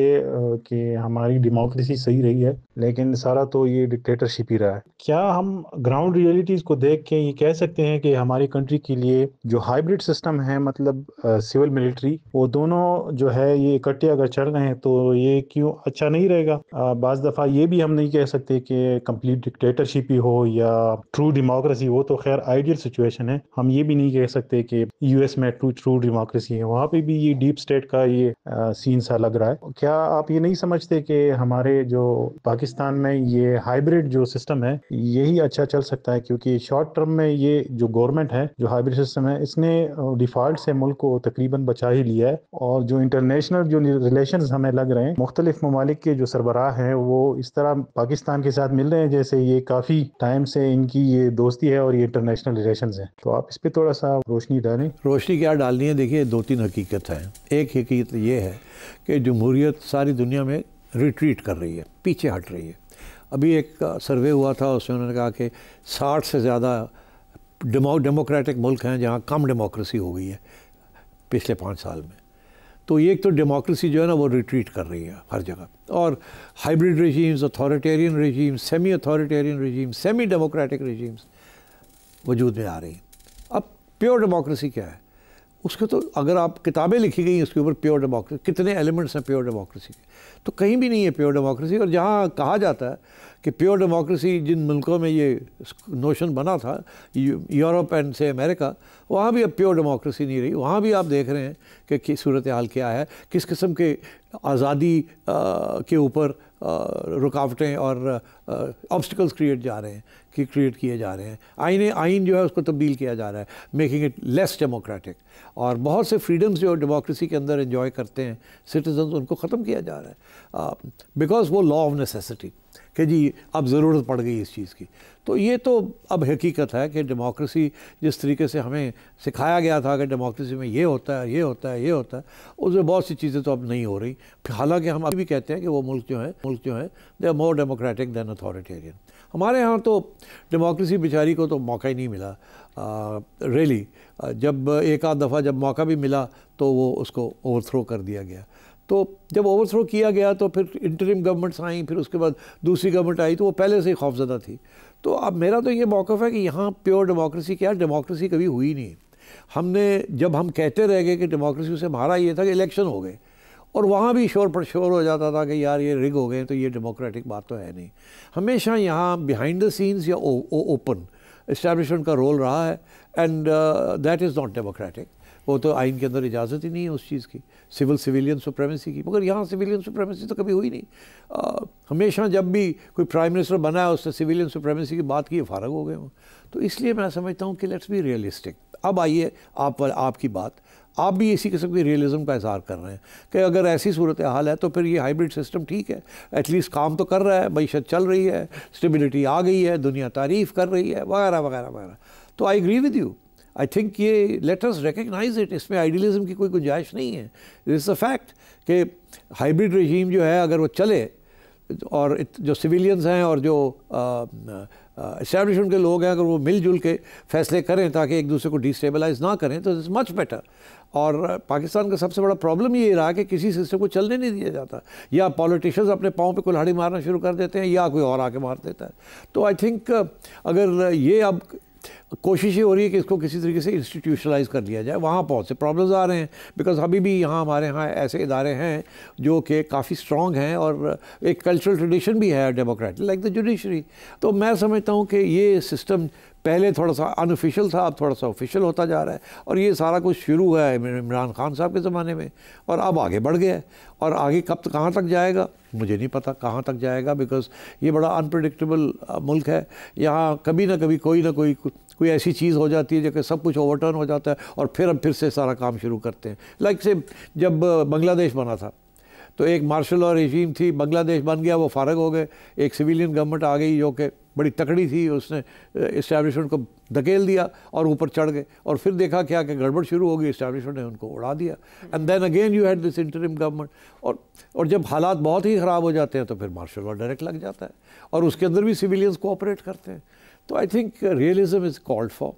कि हमारी डेमोक्रेसी सही रही है, लेकिन सारा तो ये डिक्टेटरशिप ही रहा है। क्या हम ग्राउंड रियलिटीज़ को देख के ये कह सकते हैं कि हमारी कंट्री के लिए जो हाइब्रिड सिस्टम है, मतलब सिविल मिलिट्री, वो दोनों जो है ये इकट्ठे अगर चल रहे हैं तो ये क्यों अच्छा नहीं रहेगा? बाज़ दफ़ा ये भी हम नहीं कह सकते कि कंप्लीट डिक्टेटरशिप ही हो या ट्रू डेमोक्रेसी, वो तो खैर आइडियल सिचुएशन है। हम ये भी नहीं कह सकते कि यूएस में ट्रू डेमोक्रेसी है, वहाँ पे भी ये डीप स्टेट का ये सीन सा लग रहा है। क्या आप ये नहीं समझते कि हमारे जो पाकिस्तान में ये हाइब्रिड जो सिस्टम है यही अच्छा चल सकता है? क्योंकि शॉर्ट टर्म में ये जो गवर्नमेंट है, जो हाइब्रिड सिस्टम है, इसने डिफॉल्ट से मुल्क को तकरीबन बचा ही लिया है। और जो इंटरनेशनल जो रिलेशंस हमें लग रहे हैं, मुख्तलिफ ममालिक के जो सरबराह हैं वो इस तरह पाकिस्तान के साथ मिल रहे हैं जैसे ये काफ़ी टाइम से इनकी ये दोस्ती है और ये इंटरनेशनल रिलेशंस हैं। तो आप इस पर थोड़ा सा रोशनी डालें। रोशनी क्या डालनी है? देखिए 2-3 हकीकत हैं। एक हकीकत ये है कि जमहूरियत सारी दुनिया में रिट्रीट कर रही है, पीछे हट रही है। अभी एक सर्वे हुआ था, उसमें उन्होंने कहा कि 60 से ज़्यादा डेमोक्रेटिक मुल्क हैं जहाँ कम डेमोक्रेसी हो गई है पिछले 5 साल में। तो ये एक तो डेमोक्रेसी जो है ना वो रिट्रीट कर रही है हर जगह, और hybrid regimes, authoritarian regimes, semi authoritarian regimes, semi democratic regimes वजूद में आ रही हैं। अब प्योर डेमोक्रेसी क्या है? उसके तो अगर आप किताबें लिखी गई उसके ऊपर प्योर डेमोक्रेसी, कितने एलिमेंट्स हैं प्योर डेमोक्रेसी के, तो कहीं भी नहीं है प्योर डेमोक्रेसी। और जहाँ कहा जाता है कि प्योर डेमोक्रेसी, जिन मुल्कों में ये नोशन बना था, यूरोप एंड से अमेरिका, वहाँ भी अब प्योर डेमोक्रेसी नहीं रही। वहाँ भी आप देख रहे हैं कि सूरत हाल क्या है, किस किस्म के आज़ादी के ऊपर रुकावटें और ऑब्स्टिकल्स क्रिएट किए जा रहे हैं। आइन जो है उसको तब्दील किया जा रहा है, मेकिंग इट लेस डेमोक्रेटिक। और बहुत से फ्रीडम्स जो डेमोक्रेसी के अंदर एंजॉय करते हैं सिटीजन्स, उनको ख़त्म किया जा रहा है बिकॉज वो लॉ ऑफ नेसेसिटी कि जी अब ज़रूरत पड़ गई इस चीज़ की। तो ये तो अब हकीकत है कि डेमोक्रेसी जिस तरीके से हमें सिखाया गया था कि डेमोक्रेसी में ये होता है, ये होता है, ये होता है, उसमें बहुत सी चीज़ें तो अब नहीं हो रही। हालांकि हम अभी भी कहते हैं कि वो मुल्क जो है they are more democratic than authoritarian. हमारे यहाँ तो डेमोक्रेसी बेचारी को तो मौका ही नहीं मिला रियली। जब एक आध दफ़ा जब मौका भी मिला तो वो उसको ओवरथ्रो कर दिया गया। तो जब ओवरथ्रो किया गया तो फिर इंटरिम गवर्नमेंट्स आई, फिर उसके बाद दूसरी गवर्नमेंट आई, तो वो पहले से ही खौफजदा थी। तो अब मेरा तो ये मौक़िफ़ है कि यहाँ प्योर डेमोक्रेसी क्या, डेमोक्रेसी कभी हुई नहीं। जब हम कहते रह गए कि डेमोक्रेसी से हमारा ये था कि इलेक्शन हो गए, और वहाँ भी शोर पर शोर हो जाता था कि यार ये रिग हो गए, तो ये डेमोक्रेटिक बात तो है नहीं। हमेशा यहाँ बिहाइंड द सीन्स या ओपन इस्टेब्लिशमेंट का रोल रहा है, and that is not democratic. वो तो आइन के अंदर इजाज़त ही नहीं है उस चीज़ की, सिविलियन सुप्रीमेसी की। मगर यहाँ सिविलियन सुप्रीमेसी तो कभी हुई नहीं। हमेशा जब भी कोई प्राइम मिनिस्टर बना है उसने सिविलियन सुप्रीमेसी की बात की, फ़ारग हो गए वो। तो इसलिए मैं समझता हूँ कि लेट्स बी रियलिस्टिक। अब आइए आपकी बात, आप भी इसी किस्म की रियलिज़म का इज़हार कर रहे हैं कि अगर ऐसी सूरत हाल है तो फिर ये हाइब्रिड सिस्टम ठीक है, एटलीस्ट काम तो कर रहा है, मईशत चल रही है, स्टेबिलिटी आ गई है, दुनिया तारीफ़ कर रही है, वगैरह वगैरह वगैरह। तो I agree with you, I think ये लेट अस रिकग्नाइज इट, इसमें आइडियलिज्म की कोई गुंजाइश नहीं है। इट्स अ फैक्ट कि हाइब्रिड रजीम जो है अगर वो चले और जो सिविलियंस हैं और जो एस्टैब्लिशमेंट के लोग हैं, अगर वो मिलजुल के फैसले करें ताकि एक दूसरे को डिस्टेबलाइज ना करें, तो इट्स मच बेटर। और पाकिस्तान का सबसे बड़ा प्रॉब्लम ये रहा कि किसी सिस्टम को चलने नहीं दिया जाता, या पॉलिटिशियंस अपने पाँव पे कुल्हाड़ी मारना शुरू कर देते हैं या कोई और आके मार देता है। तो आई थिंक अगर ये अब कोशिश ये हो रही है कि इसको किसी तरीके से इंस्टीट्यूशनलाइज कर लिया जाए, वहाँ बहुत से प्रॉब्लम्स आ रहे हैं, बिकॉज अभी भी यहाँ हमारे यहाँ ऐसे इदारे हैं जो कि काफ़ी स्ट्रॉन्ग हैं और एक कल्चरल ट्रेडिशन भी है डेमोक्रेटिक, लाइक द जुडिशरी। तो मैं समझता हूँ कि ये सिस्टम पहले थोड़ा सा अनऑफिशियल था, अब थोड़ा सा ऑफिशियल होता जा रहा है, और ये सारा कुछ शुरू हुआ है इमरान खान साहब के ज़माने में और अब आगे बढ़ गया है। और आगे कहाँ तक जाएगा मुझे नहीं पता, कहाँ तक जाएगा, बिकॉज ये बड़ा अनप्रेडिक्टेबल मुल्क है। यहाँ कभी ना कभी कोई ऐसी चीज़ हो जाती है जो सब कुछ ओवरटर्न हो जाता है और फिर से सारा काम शुरू करते हैं। लाइक से जब बांग्लादेश बना था तो एक मार्शल लॉ रेजीम थी, बांग्लादेश बन गया, वो फ़ारग हो गए, एक सिविलियन गवर्नमेंट आ गई जो कि बड़ी तकड़ी थी, उसने इस्टेब्लिशमेंट को धकेल दिया और ऊपर चढ़ गए, और फिर देखा क्या कि गड़बड़ शुरू हो गई, इस्टेब्लिशमेंट ने उनको उड़ा दिया, and then again you had this interim government. और जब हालात बहुत ही ख़राब हो जाते हैं तो फिर मार्शल लॉ डायरेक्ट लग जाता है, और उसके अंदर भी सिविलियंस कोऑपरेट करते हैं। तो I think realism is called for,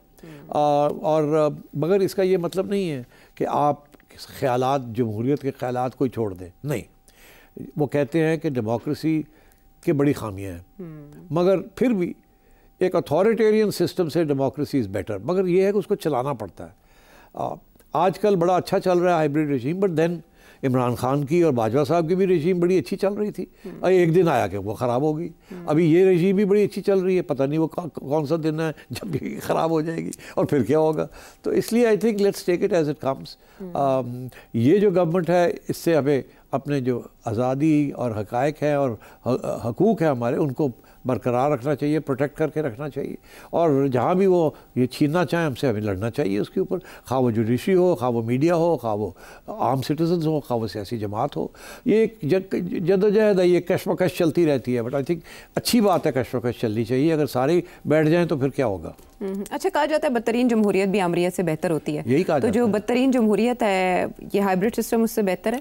और मगर इसका ये मतलब नहीं है कि आप ख्यालात, जमहूरियत के ख्यालात कोई छोड़ दें, नहीं। वो कहते हैं कि डेमोक्रेसी की बड़ी खामियां हैं, मगर फिर भी एक अथॉरिटेरियन सिस्टम से डेमोक्रेसी इज़ बेटर, मगर ये है कि उसको चलाना पड़ता है। आजकल बड़ा अच्छा चल रहा है hybrid regime, but then Imran Khan की और बाजवा साहब की भी रजीम बड़ी अच्छी चल रही थी, एक दिन आया कि वो ख़राब हो गई। अभी ये रजीम भी बड़ी अच्छी चल रही है, पता नहीं वो कौन सा दिन है जब ये ख़राब हो जाएगी और फिर क्या होगा। तो इसलिए I think let's take it as it comes. ये जो गवर्नमेंट है इससे हमें अपने जो आज़ादी और हक़ाइक़ हैं और हकूक़ हैं हमारे, उनको बरकरार रखना चाहिए, प्रोटेक्ट करके रखना चाहिए, और जहाँ भी वो ये छीनना चाहें हमसे, हमें लड़ना चाहिए उसके ऊपर, खा वो जुडिशरी हो, खा वो मीडिया हो, खा वो आम सिटीजन्स हो, खा वो सियासी जमात हो। ये एक जद्दोजहद है, ये कशमकश चलती रहती है, बट आई थिंक अच्छी बात है, कशमकश चलनी चाहिए। अगर सारे बैठ जाएँ तो फिर क्या होगा। अच्छा, कहा जाता है बदतरीन जमहूरियत भी आमरीत से बेहतर होती है, यही कहा तो जो बदतरीन जमहूरियत है ये हाइब्रिड सिस्टम उससे बेहतर है?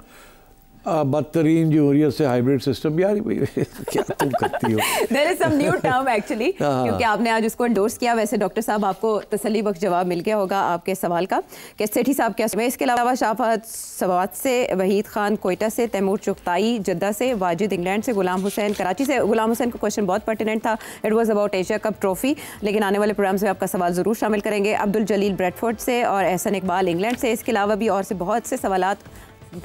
बदतरीन जमहूरियत से हाइब्रिड सिस्टम, यार क्या तुम करती हो। There is some new term actually, क्योंकि आपने आज उसको एंडोर्स किया। वैसे डॉक्टर साहब आपको तसल्ली बख्श जवाब मिल गया होगा आपके सवाल का कि सेठी साहब क्या मैं। इसके अलावा शाफात सवात से, वहीद खान कोयटा से, तैमूर चुगताई जद्दा से, वाजिद इंग्लैंड से, गुलाम हुसैन कराची से। गुलाम हुसैन का क्वेश्चन बहुत पर्टिनेंट था, it was about Asia cup trophy, लेकिन आने वाले प्रोग्राम्स में आपका सवाल ज़रूर शामिल करेंगे। अब्दुल जलील ब्रेडफोर्ड से और एहसन इकबाल इंग्लैंड से। इसके अलावा भी और से बहुत से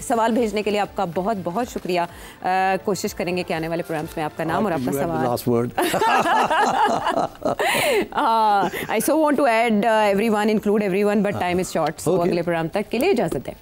सवाल भेजने के लिए आपका बहुत बहुत शुक्रिया। कोशिश करेंगे कि आने वाले प्रोग्राम्स में आपका नाम और आपका सवाल। I so want to add everyone, include everyone, but time is short, so अगले प्रोग्राम तक के लिए इजाज़त दें।